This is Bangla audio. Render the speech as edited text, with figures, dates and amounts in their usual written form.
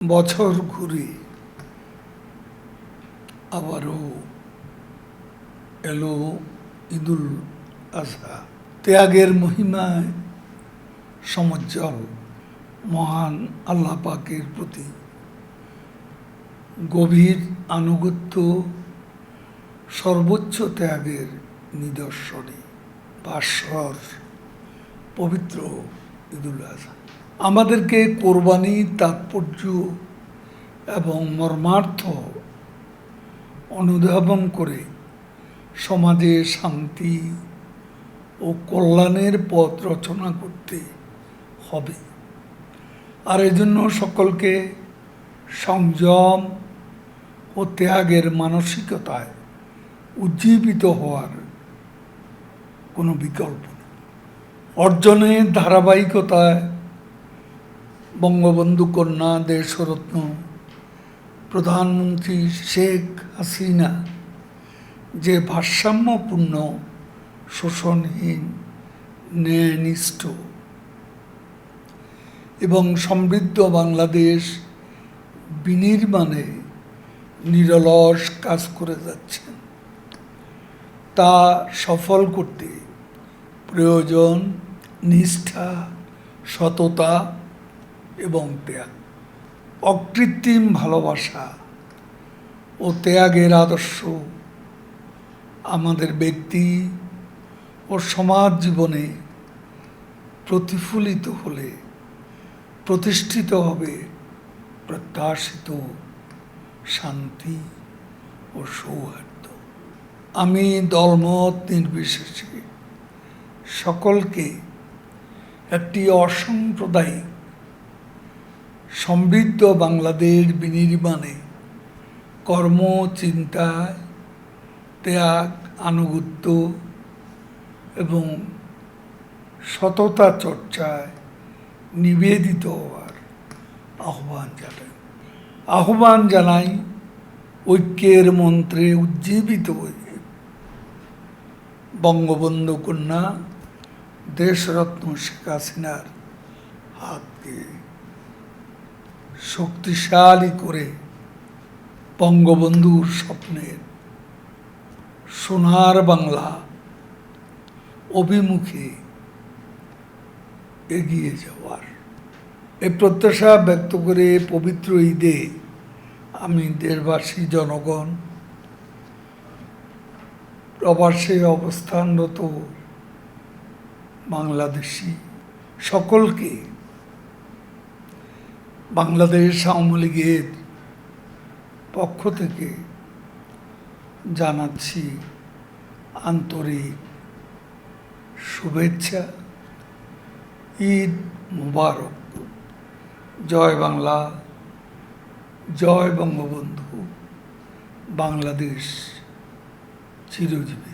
বছর ঘুরে আবারও এলো ঈদুল আজহা। ত্যাগের মহিমায় সমজ্জ্বল মহান আল্লাহ পাকের প্রতি গভীর আনুগত্য সর্বোচ্চ ত্যাগের নিদর্শনে ভাস্বর পবিত্র ঈদুল আজহা আমাদেরকে কোরবানির তাৎপর্য এবং মর্মার্থ অনুধাবন করে সমাজে শান্তি ও কল্যাণের পথ রচনা করতে হবে। আর এজন্য সকলকে সংযম ও ত্যাগের মানসিকতায় উজ্জীবিত হওয়ার কোনো বিকল্প নেই। অর্জনের ধারাবাহিকতায় বঙ্গবন্ধু কন্যা দেশরত্ন প্রধানমন্ত্রী শেখ হাসিনা যে ভারসাম্যপূর্ণ শোষণহীন ন্যায়নিষ্ঠ এবং সমৃদ্ধ বাংলাদেশ বিনির্মাণে নিরলস কাজ করে যাচ্ছেন, তা সফল করতে প্রয়োজন নিষ্ঠা, সততা এবং ত্যাগ। অকৃত্রিম ভালোবাসা ও ত্যাগের আদর্শ আমাদের ব্যক্তি ও সমাজ জীবনে প্রতিফলিত হলে প্রতিষ্ঠিত হবে প্রত্যাশিত শান্তি ও সৌহার্দ্য। আমি দলমত নির্বিশেষে সকলকে একটি অসাম্প্রদায়িক সমৃদ্ধ বাংলাদেশ বিনির্মাণে কর্ম, চিন্তায়, ত্যাগ, আনুগত্য এবং সততা চর্চায় নিবেদিত হওয়ার আহ্বান জানাই ঐক্যের মন্ত্রে উজ্জীবিত হয়ে বঙ্গবন্ধু কন্যা দেশরত্ন শেখ হাসিনার হাতকে শক্তিশালী করে বঙ্গবন্ধুর স্বপ্নের সোনার বাংলা অভিমুখে এগিয়ে যাওয়ার এই প্রত্যাশা ব্যক্ত করে পবিত্র ঈদে আমি দেশবাসী, জনগণ, প্রবাসে অবস্থানরত বাংলাদেশি সকলকে বাংলাদেশ আওয়ামী লীগের পক্ষ থেকে জানাচ্ছি আন্তরিক শুভেচ্ছা। ঈদ মুবারক। জয় বাংলা, জয় বঙ্গবন্ধু। বাংলাদেশ চিরজীবী।